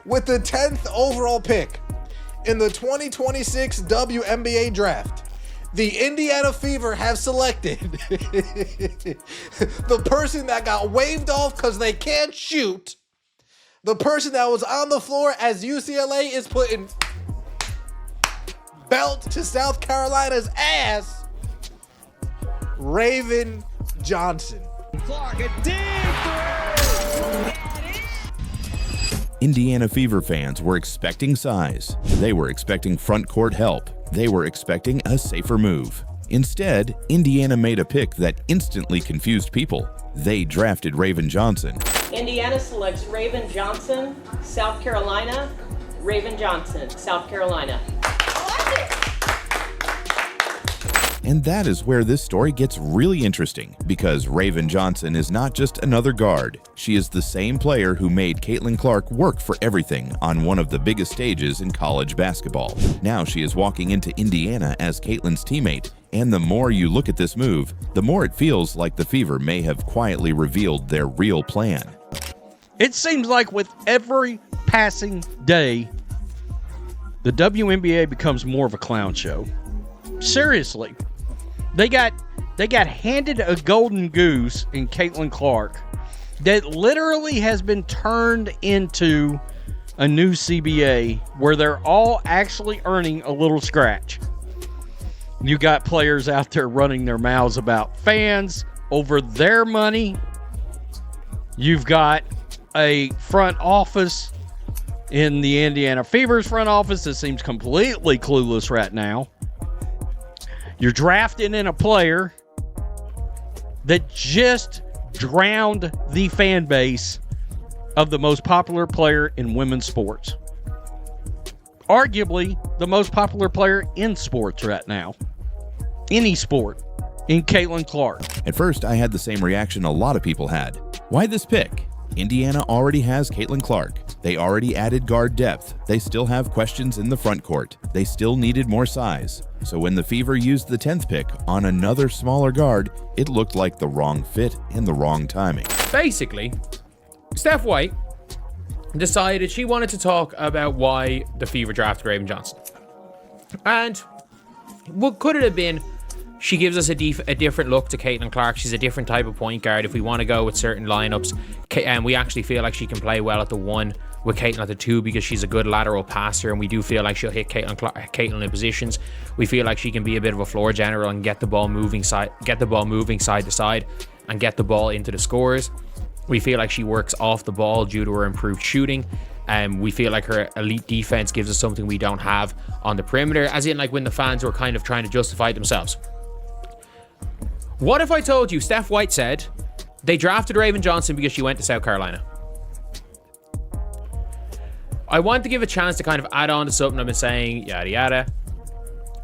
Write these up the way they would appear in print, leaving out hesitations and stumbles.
With the 10th overall pick in the 2026 WNBA draft, the Indiana Fever have selected the person that got waved off because they can't shoot, the person that was on the floor as UCLA is putting belt to South Carolina's ass, Raven Johnson. Clark, a deep three! Indiana Fever fans were expecting size. They were expecting front court help. They were expecting a safer move. Instead, Indiana made a pick that instantly confused people. They drafted Raven Johnson. Indiana selects Raven Johnson, South Carolina. Raven Johnson, South Carolina. And that is where this story gets really interesting, because Raven Johnson is not just another guard. She is the same player who made Caitlin Clark work for everything on one of the biggest stages in college basketball. Now she is walking into Indiana as Caitlin's teammate, and the more you look at this move, the more it feels like the Fever may have quietly revealed their real plan. It seems like with every passing day, the WNBA becomes more of a clown show. Seriously. They got handed a golden goose in Caitlin Clark that literally has been turned into a new CBA where they're all actually earning a little scratch. You got players out there running their mouths about fans over their money. You've got a front office in the Indiana Fever's front office that seems completely clueless right now. You're drafting in a player that just drowned the fan base of the most popular player in women's sports. Arguably the most popular player in sports right now. Any sport, in Caitlin Clark. At first, I had the same reaction a lot of people had. Why this pick? Indiana already has Caitlin Clark. They already added guard depth. They still have questions in the front court. They still needed more size. So when the Fever used the 10th pick on another smaller guard, it looked like the wrong fit and the wrong timing. Basically, Steph White decided she wanted to talk about why the Fever drafted Raven Johnson. And what could it have been? She gives us a different look to Caitlin Clark. She's a different type of point guard. If we want to go with certain lineups, and we actually feel like she can play well at the 1 with Caitlin at the 2 because she's a good lateral passer, and we do feel like she'll hit Caitlin in positions. We feel like she can be a bit of a floor general and get the ball moving side to side, and get the ball into the scorers. We feel like she works off the ball due to her improved shooting. We feel like her elite defense gives us something we don't have on the perimeter, as in like when the fans were kind of trying to justify themselves. What if I told you Steph White said they drafted Raven Johnson because she went to South Carolina? I want to give a chance to kind of add on to something I've been saying, yada yada.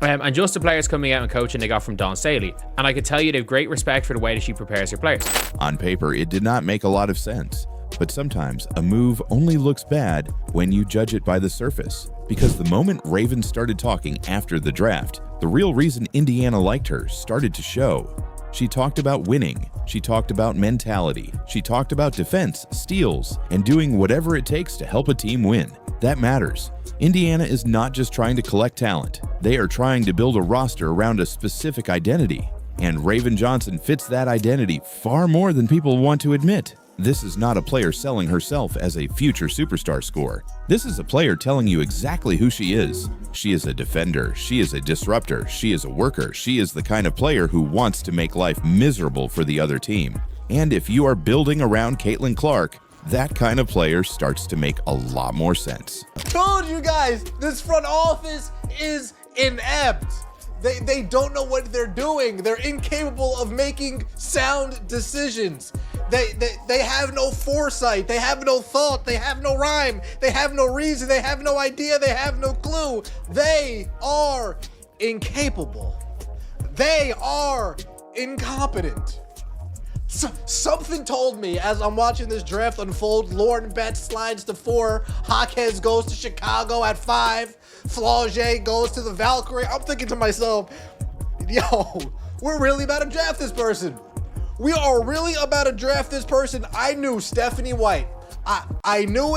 And just the players coming out and coaching they got from Dawn Staley. And I can tell you they have great respect for the way that she prepares her players. On paper, it did not make a lot of sense. But sometimes a move only looks bad when you judge it by the surface. Because the moment Raven started talking after the draft, the real reason Indiana liked her started to show. She talked about winning. She talked about mentality. She talked about defense, steals, and doing whatever it takes to help a team win. That matters. Indiana is not just trying to collect talent. They are trying to build a roster around a specific identity. And Raven Johnson fits that identity far more than people want to admit. This is not a player selling herself as a future superstar scorer. This is a player telling you exactly who she is. She is a defender. She is a disruptor. She is a worker. She is the kind of player who wants to make life miserable for the other team. And if you are building around Caitlin Clark, that kind of player starts to make a lot more sense. Told you guys, this front office is inept. They don't know what they're doing. They're incapable of making sound decisions. They have no foresight. They have no thought. They have no rhyme. They have no reason. They have no idea. They have no clue. They are incapable. They are incompetent. Something told me as I'm watching this draft unfold, Lauren Betts slides to 4, Jaquez goes to Chicago at 5, Flaugier goes to the Valkyrie. I'm thinking to myself, yo, we're really about to draft this person. We are really about to draft this person. I knew Stephanie White. I knew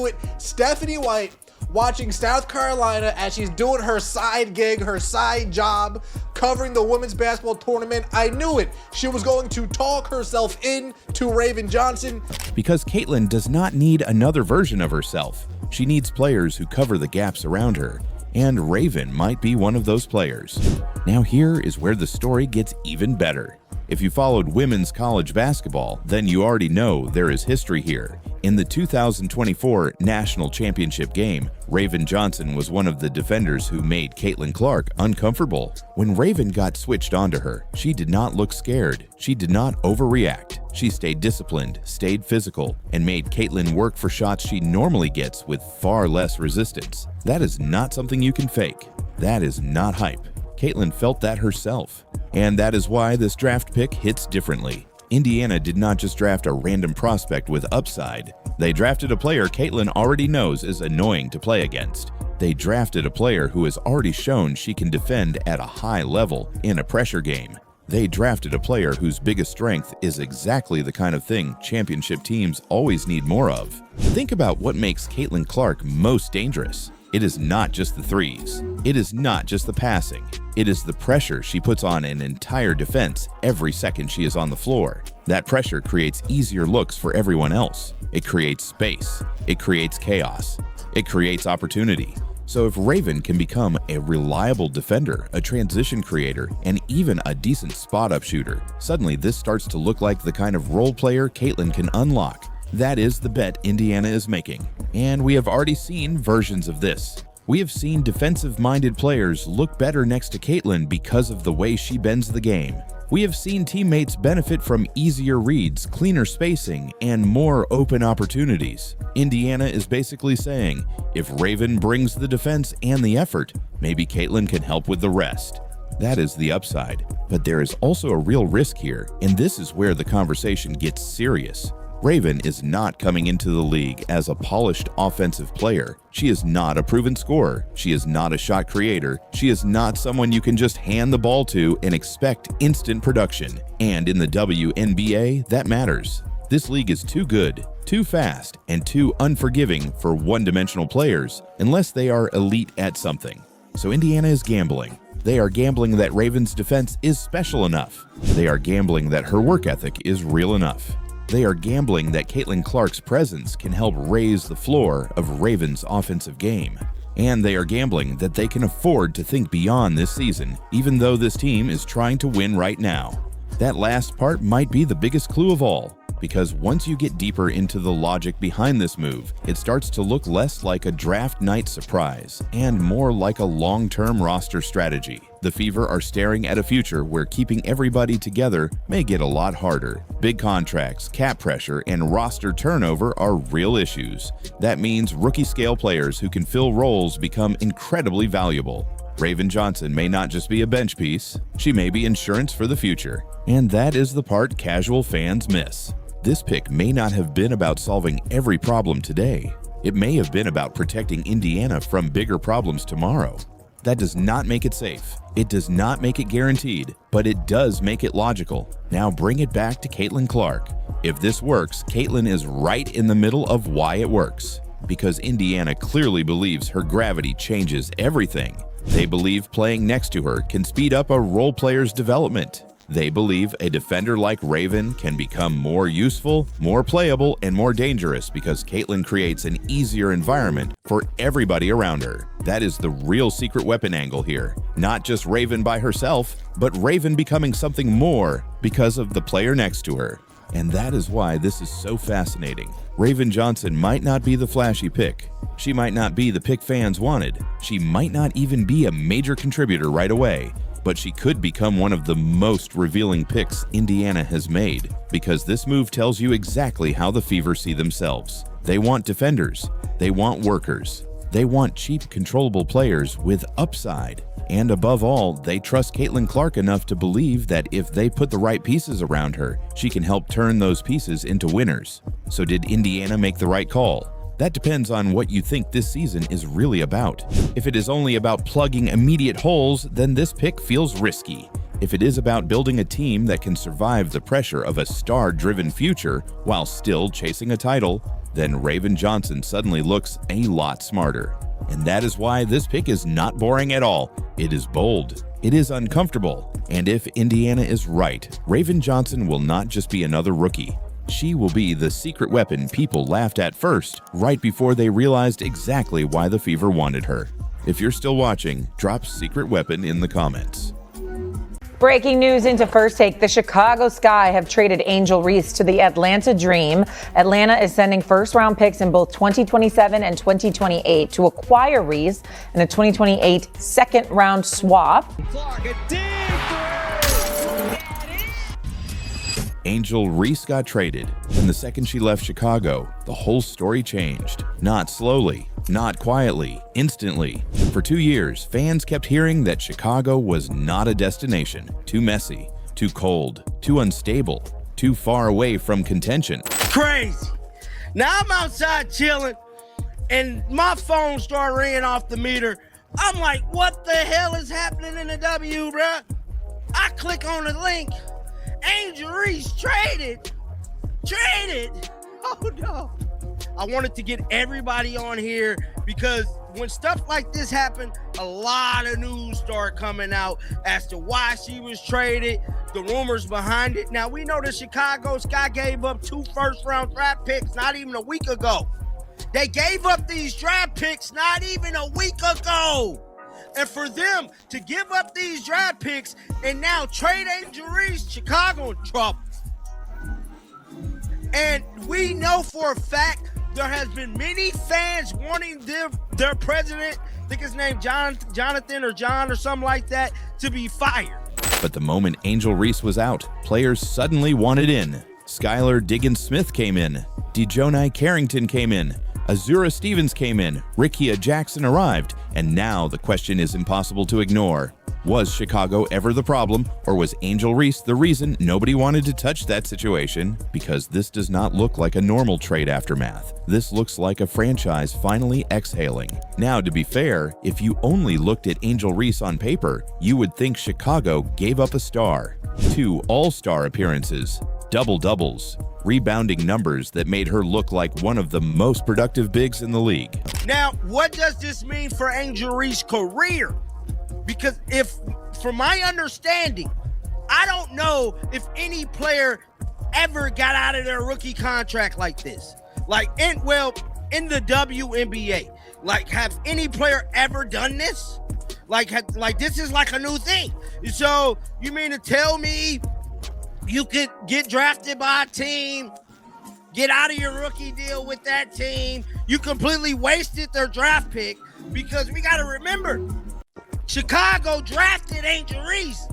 it. Stephanie White watching South Carolina as she's doing her side gig, her side job, covering the women's basketball tournament. I knew it. She was going to talk herself into Raven Johnson. Because Caitlin does not need another version of herself. She needs players who cover the gaps around her. And Raven might be one of those players. Now here is where the story gets even better. If you followed women's college basketball, then you already know there is history here. In the 2024 National Championship game, Raven Johnson was one of the defenders who made Caitlin Clark uncomfortable. When Raven got switched onto her, she did not look scared. She did not overreact. She stayed disciplined, stayed physical, and made Caitlin work for shots she normally gets with far less resistance. That is not something you can fake. That is not hype. Caitlin felt that herself. And that is why this draft pick hits differently. Indiana did not just draft a random prospect with upside. They drafted a player Caitlin already knows is annoying to play against. They drafted a player who has already shown she can defend at a high level in a pressure game. They drafted a player whose biggest strength is exactly the kind of thing championship teams always need more of. Think about what makes Caitlin Clark most dangerous. It is not just the threes. It is not just the passing. It is the pressure she puts on an entire defense every second she is on the floor. That pressure creates easier looks for everyone else. It creates space. It creates chaos. It creates opportunity. So if Raven can become a reliable defender, a transition creator, and even a decent spot-up shooter, suddenly this starts to look like the kind of role player Caitlin can unlock. That is the bet Indiana is making. And we have already seen versions of this. We have seen defensive-minded players look better next to Caitlin because of the way she bends the game. We have seen teammates benefit from easier reads, cleaner spacing, and more open opportunities. Indiana is basically saying, if Raven brings the defense and the effort, maybe Caitlin can help with the rest. That is the upside. But there is also a real risk here, and this is where the conversation gets serious. Raven is not coming into the league as a polished offensive player. She is not a proven scorer. She is not a shot creator. She is not someone you can just hand the ball to and expect instant production. And in the WNBA, that matters. This league is too good, too fast, and too unforgiving for one-dimensional players unless they are elite at something. So Indiana is gambling. They are gambling that Raven's defense is special enough. They are gambling that her work ethic is real enough. They are gambling that Caitlin Clark's presence can help raise the floor of Raven's offensive game. And they are gambling that they can afford to think beyond this season, even though this team is trying to win right now. That last part might be the biggest clue of all, because once you get deeper into the logic behind this move, it starts to look less like a draft night surprise and more like a long-term roster strategy. The Fever are staring at a future where keeping everybody together may get a lot harder. Big contracts, cap pressure, and roster turnover are real issues. That means rookie-scale players who can fill roles become incredibly valuable. Raven Johnson may not just be a bench piece, she may be insurance for the future. And that is the part casual fans miss. This pick may not have been about solving every problem today. It may have been about protecting Indiana from bigger problems tomorrow. That does not make it safe. It does not make it guaranteed, but it does make it logical. Now bring it back to Caitlin Clark. If this works, Caitlin is right in the middle of why it works. Because Indiana clearly believes her gravity changes everything. They believe playing next to her can speed up a role player's development. They believe a defender like Raven can become more useful, more playable, and more dangerous because Caitlin creates an easier environment for everybody around her. That is the real secret weapon angle here. Not just Raven by herself, but Raven becoming something more because of the player next to her. And that is why this is so fascinating. Raven Johnson might not be the flashy pick. She might not be the pick fans wanted. She might not even be a major contributor right away. But she could become one of the most revealing picks Indiana has made, because this move tells you exactly how the Fever see themselves. They want defenders. They want workers. They want cheap, controllable players with upside. And above all, they trust Caitlin Clark enough to believe that if they put the right pieces around her, she can help turn those pieces into winners. So did Indiana make the right call? That depends on what you think this season is really about. If it is only about plugging immediate holes, then this pick feels risky. If it is about building a team that can survive the pressure of a star-driven future while still chasing a title, then Raven Johnson suddenly looks a lot smarter. And that is why this pick is not boring at all. It is bold. It is uncomfortable. And if Indiana is right, Raven Johnson will not just be another rookie. She will be the secret weapon people laughed at first, right before they realized exactly why the Fever wanted her. If you're still watching, drop secret weapon in the comments. Breaking news into First Take. The Chicago Sky have traded Angel Reese to the Atlanta Dream. Atlanta is sending first-round picks in both 2027 and 2028 to acquire Reese in a 2028 second-round swap. Clark, a deep three. Angel Reese got traded, and the second she left Chicago, the whole story changed. Not slowly, not quietly, instantly. For 2 years, fans kept hearing that Chicago was not a destination. Too messy, too cold, too unstable, too far away from contention. Crazy. Now I'm outside chilling, and my phone started ringing off the meter. I'm like, what the hell is happening in the W, bruh? I click on the link. Angel Reese traded. Oh no. I wanted to get everybody on here because when stuff like this happen, a lot of news start coming out as to why she was traded, the rumors behind it. Now we know the Chicago Sky gave up 2 first-round draft picks not even a week ago. They gave up these draft picks not even a week ago. And for them to give up these draft picks and now trade Angel Reese, Chicago in trouble. And we know for a fact there has been many fans wanting their president, I think his name Jonathan or John or something like that, to be fired. But the moment Angel Reese was out, players suddenly wanted in. Skylar Diggins-Smith came in. Dejonai Carrington came in. Azura Stevens came in. Rickea Jackson arrived. And now the question is impossible to ignore. Was Chicago ever the problem, or was Angel Reese the reason nobody wanted to touch that situation? Because this does not look like a normal trade aftermath. This looks like a franchise finally exhaling. Now, to be fair, if you only looked at Angel Reese on paper, you would think Chicago gave up a star. 2 all-star appearances, double-doubles, rebounding numbers that made her look like one of the most productive bigs in the league. Now, what does this mean for Angel Reese's career? Because from my understanding, I don't know if any player ever got out of their rookie contract like this. Like, in the WNBA. Like, have any player ever done this? Like this is like a new thing. So, you mean to tell me you could get drafted by a team, get out of your rookie deal with that team, you completely wasted their draft pick? Because we got to remember, Chicago drafted Angel Reese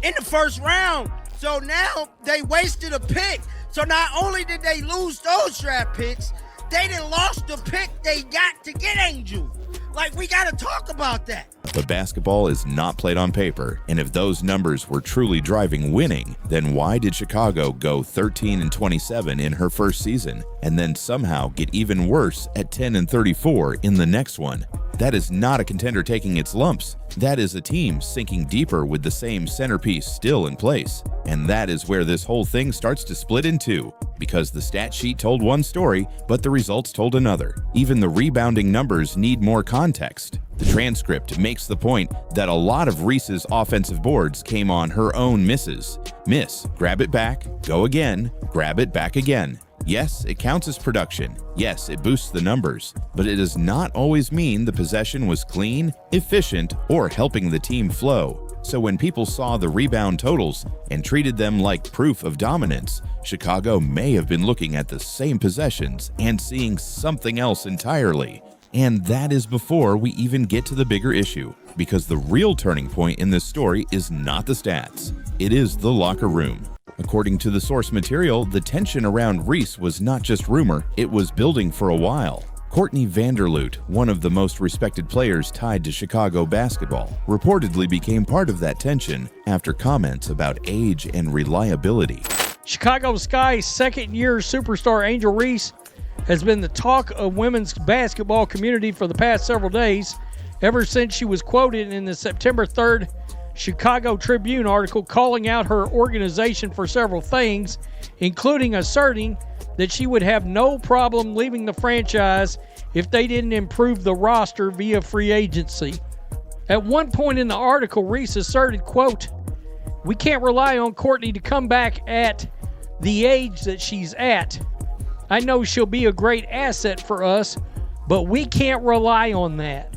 in the first round. So now they wasted a pick. So not only did they lose those draft picks, they done lost the pick they got to get Angel. Like, we got to talk about that. But basketball is not played on paper, and if those numbers were truly driving winning, then why did Chicago go 13-27 in her first season, and then somehow get even worse at 10-34 in the next one? That is not a contender taking its lumps. That is a team sinking deeper with the same centerpiece still in place. And that is where this whole thing starts to split in two, because the stat sheet told one story, but the results told another. Even the rebounding numbers need more context. The transcript makes the point that a lot of Reese's offensive boards came on her own misses. Miss, grab it back, go again, grab it back again. Yes, it counts as production. Yes, it boosts the numbers, but it does not always mean the possession was clean, efficient, or helping the team flow. So when people saw the rebound totals and treated them like proof of dominance, Chicago may have been looking at the same possessions and seeing something else entirely. And that is before we even get to the bigger issue, because the real turning point in this story is not the stats. It is the locker room. According to the source material, the tension around Reese was not just rumor, it was building for a while. Courtney Vanderloot, one of the most respected players tied to Chicago basketball, reportedly became part of that tension after comments about age and reliability. Chicago Sky's second-year superstar Angel Reese has been the talk of women's basketball community for the past several days, ever since she was quoted in the September 3rd, Chicago Tribune article calling out her organization for several things, including asserting that she would have no problem leaving the franchise if they didn't improve the roster via free agency. At one point in the article, Reese asserted, quote, "We can't rely on Courtney to come back at the age that she's at. I know she'll be a great asset for us, but we can't rely on that.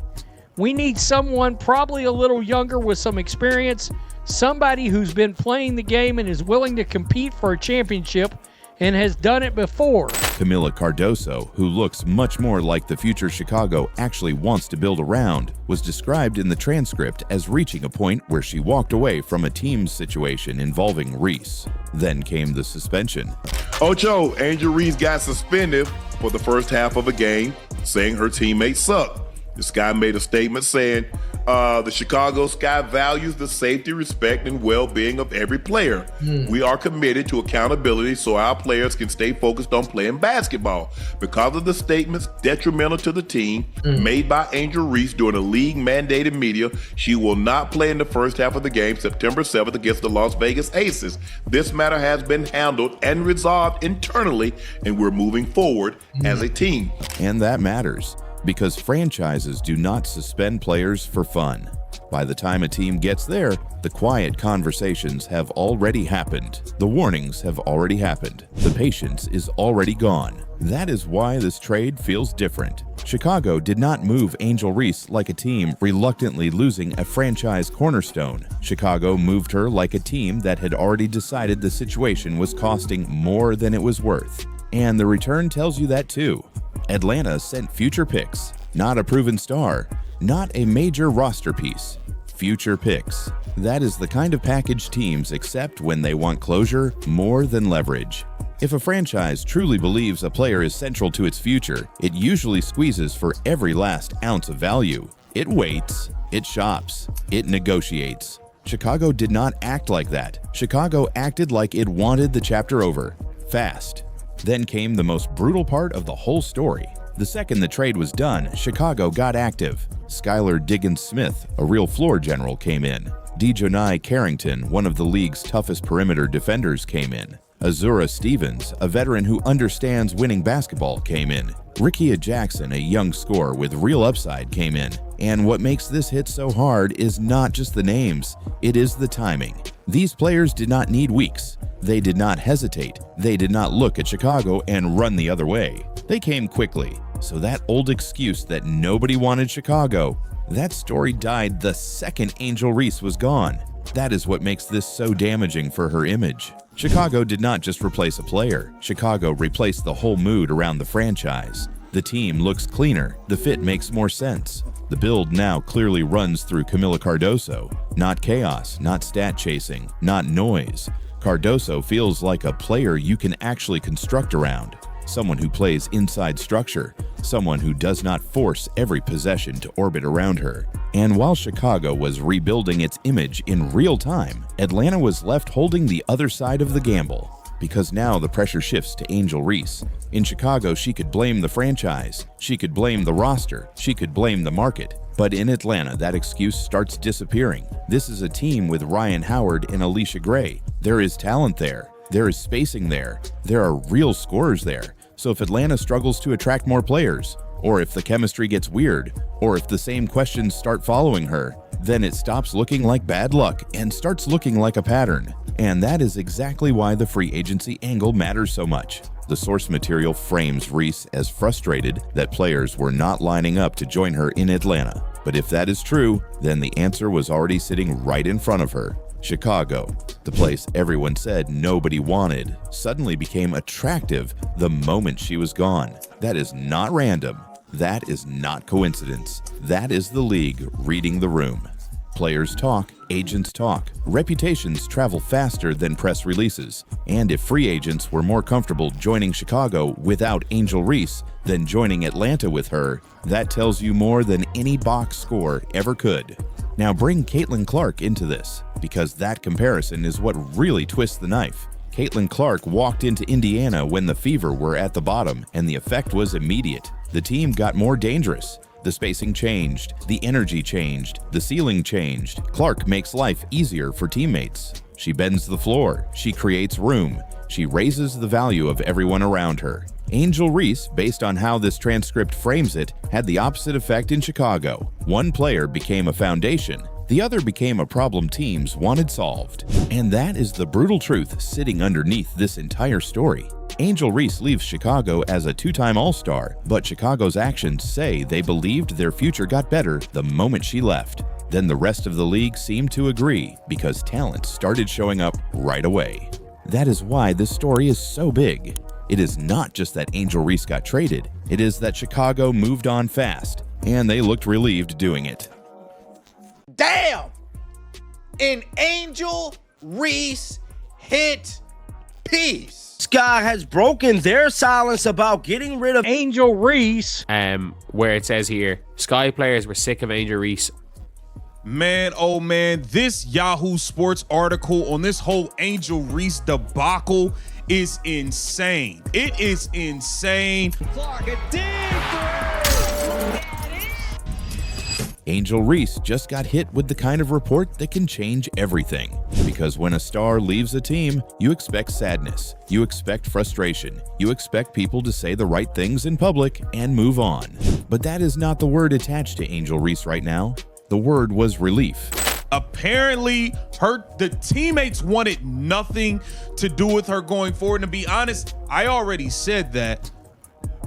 We need someone probably a little younger with some experience, somebody who's been playing the game and is willing to compete for a championship and has done it before." Camila Cardoso, who looks much more like the future Chicago actually wants to build around, was described in the transcript as reaching a point where she walked away from a team's situation involving Reese. Then came the suspension. Ocho, Angel Reese got suspended for the first half of a game, saying her teammates suck. The Sky made a statement saying, the Chicago Sky values the safety, respect, and well-being of every player. We are committed to accountability so our players can stay focused on playing basketball. Because of the statements detrimental to the team made by Angel Reese during a league-mandated media, she will not play in the first half of the game September 7th against the Las Vegas Aces. This matter has been handled and resolved internally, and we're moving forward as a team. And that matters, because franchises do not suspend players for fun. By the time a team gets there, the quiet conversations have already happened. The warnings have already happened. The patience is already gone. That is why this trade feels different. Chicago did not move Angel Reese like a team reluctantly losing a franchise cornerstone. Chicago moved her like a team that had already decided the situation was costing more than it was worth. And the return tells you that too. Atlanta sent future picks, not a proven star, not a major roster piece. Future picks. That is the kind of package teams accept when they want closure more than leverage. If a franchise truly believes a player is central to its future, it usually squeezes for every last ounce of value. It waits, it shops, it negotiates. Chicago did not act like that. Chicago acted like it wanted the chapter over, fast. Then came the most brutal part of the whole story. The second the trade was done, Chicago got active. Skylar Diggins-Smith, a real floor general, came in. Dejonai Carrington, one of the league's toughest perimeter defenders, came in. Azura Stevens, a veteran who understands winning basketball, came in. Rickea Jackson, a young scorer with real upside, came in. And what makes this hit so hard is not just the names, it is the timing. These players did not need weeks. They did not hesitate. They did not look at Chicago and run the other way. They came quickly. So that old excuse that nobody wanted Chicago, that story died the second Angel Reese was gone. That is what makes this so damaging for her image. Chicago did not just replace a player. Chicago replaced the whole mood around the franchise. The team looks cleaner. The fit makes more sense. The build now clearly runs through Camila Cardoso. Not chaos, not stat chasing, not noise. Cardoso feels like a player you can actually construct around. Someone who plays inside structure, someone who does not force every possession to orbit around her. And while Chicago was rebuilding its image in real time, Atlanta was left holding the other side of the gamble. Because now the pressure shifts to Angel Reese. In Chicago, she could blame the franchise, she could blame the roster, she could blame the market. But in Atlanta, that excuse starts disappearing. This is a team with Ryan Howard and Alicia Gray. There is talent there. There is spacing there. There are real scorers there. So if Atlanta struggles to attract more players, or if the chemistry gets weird, or if the same questions start following her, then it stops looking like bad luck and starts looking like a pattern. And that is exactly why the free agency angle matters so much. The source material frames Reese as frustrated that players were not lining up to join her in Atlanta. But if that is true, then the answer was already sitting right in front of her. Chicago, the place everyone said nobody wanted, suddenly became attractive the moment she was gone. That is not random. That is not coincidence. That is the league reading the room. Players talk, agents talk. Reputations travel faster than press releases. And if free agents were more comfortable joining Chicago without Angel Reese than joining Atlanta with her, that tells you more than any box score ever could. Now bring Caitlin Clark into this, because that comparison is what really twists the knife. Caitlin Clark walked into Indiana when the Fever were at the bottom, and the effect was immediate. The team got more dangerous. The spacing changed, the energy changed, the ceiling changed. Clark makes life easier for teammates. She bends the floor, she creates room, she raises the value of everyone around her. Angel Reese, based on how this transcript frames it, had the opposite effect in Chicago. One player became a foundation, the other became a problem teams wanted solved. And that is the brutal truth sitting underneath this entire story. Angel Reese leaves Chicago as a two-time All-Star, but Chicago's actions say they believed their future got better the moment she left. Then the rest of the league seemed to agree because talent started showing up right away. That is why this story is so big. It is not just that Angel Reese got traded, it is that Chicago moved on fast, and they looked relieved doing it. Damn! An Angel Reese hit piece. Sky has broken their silence about getting rid of Angel Reese. Where it says here, Sky players were sick of Angel Reese. Man, oh man, this Yahoo Sports article on this whole Angel Reese debacle is insane. It is insane. Clark, a dig Angel Reese just got hit with the kind of report that can change everything. Because when a star leaves a team, you expect sadness, you expect frustration, you expect people to say the right things in public and move on. But that is not the word attached to Angel Reese right now. The word was relief. Apparently, the teammates wanted nothing to do with her going forward. And to be honest, I already said that.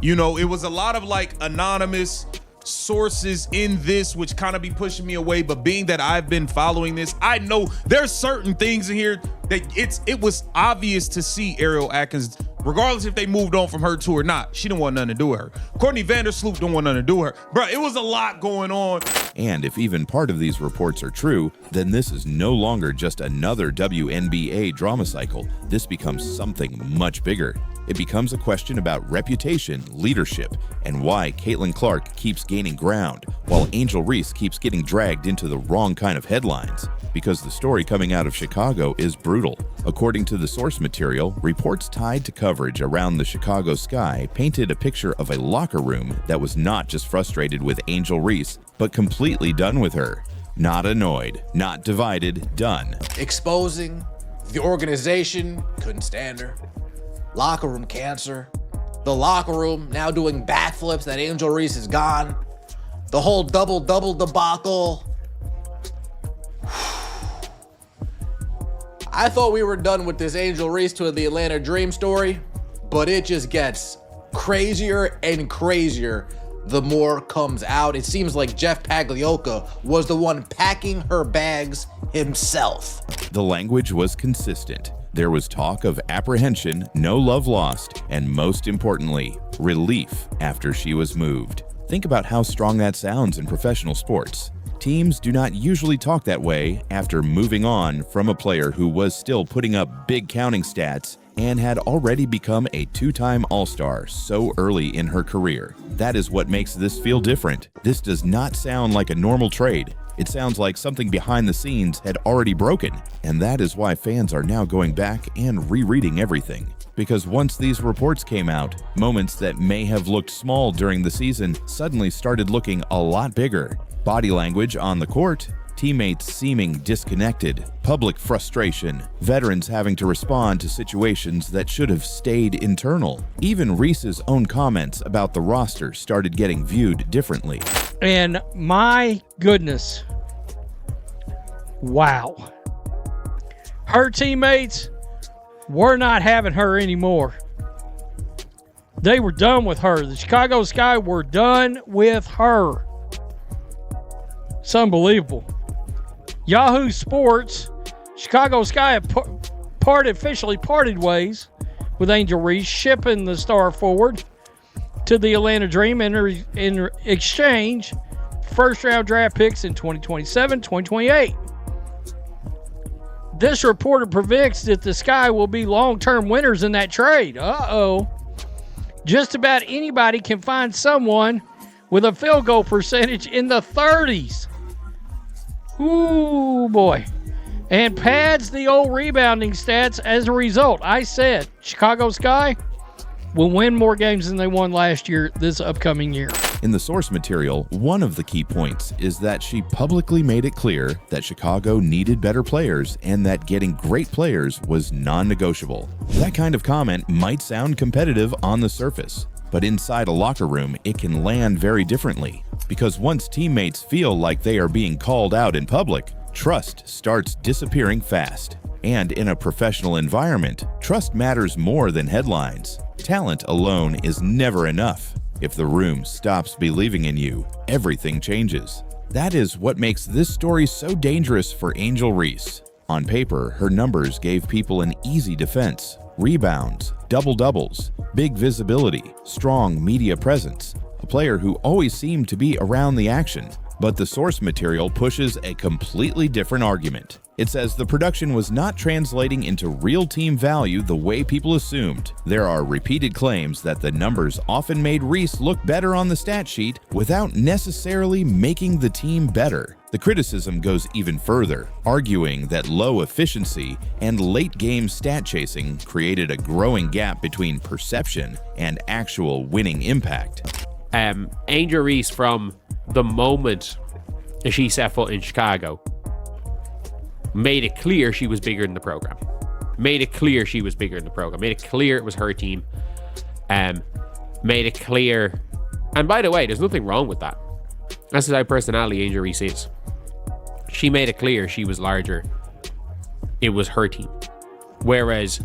You know, it was a lot of like anonymous sources in this which kind of be pushing me away, but being that I've been following this, I know there's certain things in here that it was obvious to see Ariel Atkins, regardless if they moved on from her too or not, she didn't want nothing to do with her. Courtney Vandersloot don't want nothing to do with her. Bro, it was a lot going on. And if even part of these reports are true, then this is no longer just another WNBA drama cycle. This becomes something much bigger. It becomes a question about reputation, leadership, and why Caitlin Clark keeps gaining ground, while Angel Reese keeps getting dragged into the wrong kind of headlines. Because the story coming out of Chicago is brutal. According to the source material, reports tied to coverage around the Chicago Sky painted a picture of a locker room that was not just frustrated with Angel Reese, but completely done with her. Not annoyed, not divided, done. Exposing the organization, couldn't stand her. Locker room cancer. The locker room now doing backflips that Angel Reese is gone. The whole double-double debacle. I thought we were done with this Angel Reese to the Atlanta Dream story, but it just gets crazier and crazier the more comes out. It seems like Jeff Pagliocca was the one packing her bags himself. The language was consistent. There was talk of apprehension, no love lost, and most importantly, relief after she was moved. Think about how strong that sounds in professional sports. Teams do not usually talk that way after moving on from a player who was still putting up big counting stats and had already become a two-time All-Star so early in her career. That is what makes this feel different. This does not sound like a normal trade. It sounds like something behind the scenes had already broken, and that is why fans are now going back and rereading everything. Because once these reports came out, moments that may have looked small during the season suddenly started looking a lot bigger. Body language on the court, teammates seeming disconnected, public frustration, veterans having to respond to situations that should have stayed internal. Even Reese's own comments about the roster started getting viewed differently. And my goodness, wow. Her teammates were not having her anymore. They were done with her. The Chicago Sky were done with her. It's unbelievable. Yahoo Sports, Chicago Sky have officially parted ways with Angel Reese, shipping the star forward to the Atlanta Dream in exchange first-round draft picks in 2027, 2028. This reporter predicts that the Sky will be long-term winners in that trade. Uh-oh. Just about anybody can find someone with a field goal percentage in the 30s. Ooh, boy. And pads the old rebounding stats as a result. I said, Chicago Sky, will win more games than they won last year this upcoming year. In the source material, one of the key points is that she publicly made it clear that Chicago needed better players and that getting great players was non-negotiable. That kind of comment might sound competitive on the surface, but inside a locker room, it can land very differently. Because once teammates feel like they are being called out in public, trust starts disappearing fast. And in a professional environment, trust matters more than headlines. Talent alone is never enough. If the room stops believing in you, everything changes. That is what makes this story so dangerous for Angel Reese. On paper, her numbers gave people an easy defense. Rebounds, double-doubles, big visibility, strong media presence, a player who always seemed to be around the action. But the source material pushes a completely different argument. It says the production was not translating into real team value the way people assumed. There are repeated claims that the numbers often made Reese look better on the stat sheet without necessarily making the team better. The criticism goes even further, arguing that low efficiency and late-game stat chasing created a growing gap between perception and actual winning impact. Angel Reese, from the moment she set foot in Chicago, made it clear she was bigger than the program. Made it clear she was bigger than the program. Made it clear it was her team. Made it clear. And by the way, there's nothing wrong with that. That's the type of personality Angel Reese is. She made it clear she was larger. It was her team. Whereas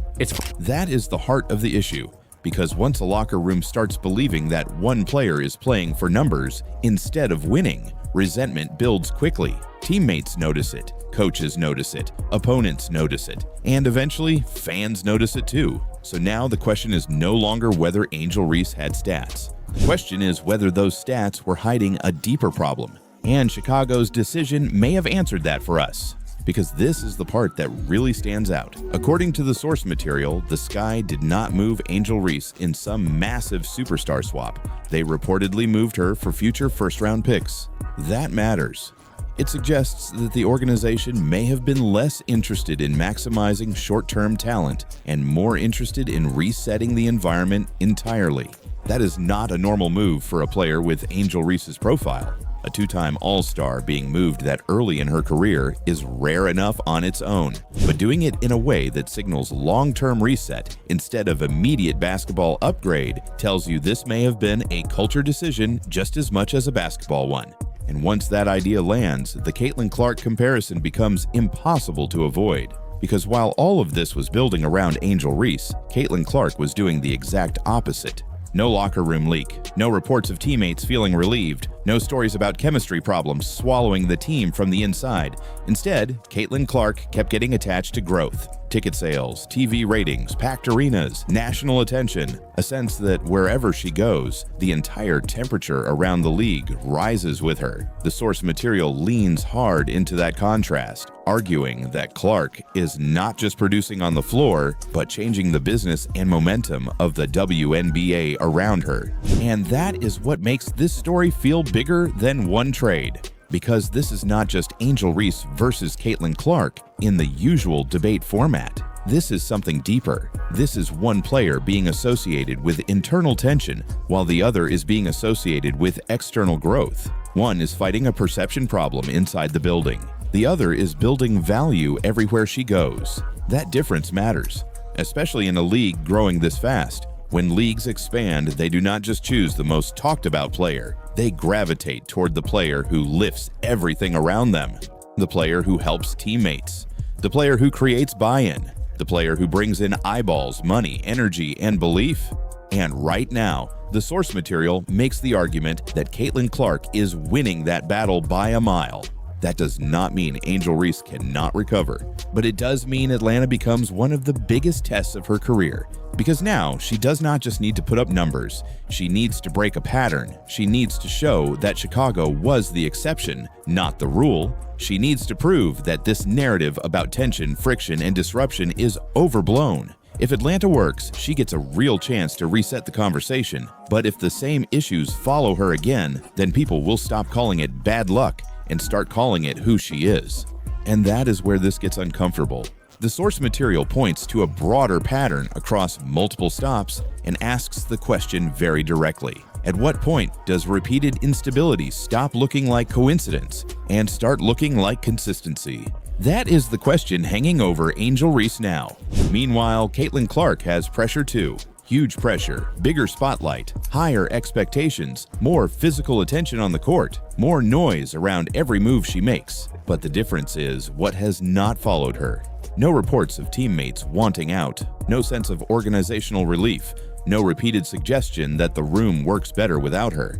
that is the heart of the issue. Because once a locker room starts believing that one player is playing for numbers instead of winning, resentment builds quickly. Teammates notice it, coaches notice it, opponents notice it, and eventually fans notice it too. So now the question is no longer whether Angel Reese had stats. The question is whether those stats were hiding a deeper problem. And Chicago's decision may have answered that for us. Because this is the part that really stands out. According to the source material, the Sky did not move Angel Reese in some massive superstar swap. They reportedly moved her for future first-round picks. That matters. It suggests that the organization may have been less interested in maximizing short-term talent and more interested in resetting the environment entirely. That is not a normal move for a player with Angel Reese's profile. A two-time All-Star being moved that early in her career is rare enough on its own, but doing it in a way that signals long-term reset instead of immediate basketball upgrade tells you this may have been a culture decision just as much as a basketball one. And once that idea lands, the Caitlin Clark comparison becomes impossible to avoid. Because while all of this was building around Angel Reese, Caitlin Clark was doing the exact opposite. No locker room leak, no reports of teammates feeling relieved, no stories about chemistry problems swallowing the team from the inside. Instead, Caitlin Clark kept getting attached to growth. Ticket sales, TV ratings, packed arenas, national attention, a sense that wherever she goes, the entire temperature around the league rises with her. The source material leans hard into that contrast, arguing that Clark is not just producing on the floor, but changing the business and momentum of the WNBA around her. And that is what makes this story feel bigger than one trade. Because this is not just Angel Reese versus Caitlin Clark in the usual debate format. This is something deeper. This is one player being associated with internal tension, while the other is being associated with external growth. One is fighting a perception problem inside the building. The other is building value everywhere she goes. That difference matters, especially in a league growing this fast. When leagues expand, they do not just choose the most talked about player. They gravitate toward the player who lifts everything around them. The player who helps teammates. The player who creates buy-in. The player who brings in eyeballs, money, energy, and belief. And right now, the source material makes the argument that Caitlin Clark is winning that battle by a mile. That does not mean Angel Reese cannot recover, but it does mean Atlanta becomes one of the biggest tests of her career. Because now, she does not just need to put up numbers. She needs to break a pattern. She needs to show that Chicago was the exception, not the rule. She needs to prove that this narrative about tension, friction, and disruption is overblown. If Atlanta works, she gets a real chance to reset the conversation. But if the same issues follow her again, then people will stop calling it bad luck and start calling it who she is. And that is where this gets uncomfortable. The source material points to a broader pattern across multiple stops and asks the question very directly. At what point does repeated instability stop looking like coincidence and start looking like consistency? That is the question hanging over Angel Reese now. Meanwhile, Caitlin Clark has pressure too. Huge pressure, bigger spotlight, higher expectations, more physical attention on the court, more noise around every move she makes. But the difference is what has not followed her. No reports of teammates wanting out, no sense of organizational relief, no repeated suggestion that the room works better without her.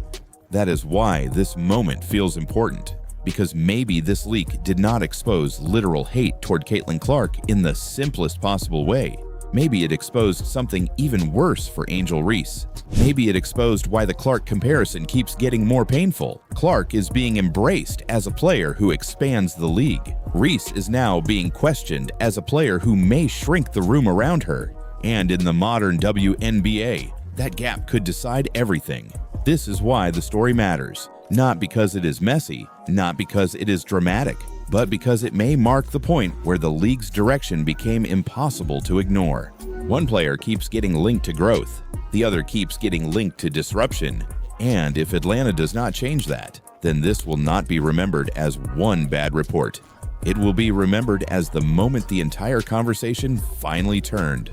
That is why this moment feels important, because maybe this leak did not expose literal hate toward Caitlin Clark in the simplest possible way. Maybe it exposed something even worse for Angel Reese. Maybe it exposed why the Clark comparison keeps getting more painful. Clark is being embraced as a player who expands the league. Reese is now being questioned as a player who may shrink the room around her. And in the modern WNBA, that gap could decide everything. This is why the story matters. Not because it is messy, not because it is dramatic, but because it may mark the point where the league's direction became impossible to ignore. One player keeps getting linked to growth, the other keeps getting linked to disruption, and if Atlanta does not change that, then this will not be remembered as one bad report. It will be remembered as the moment the entire conversation finally turned.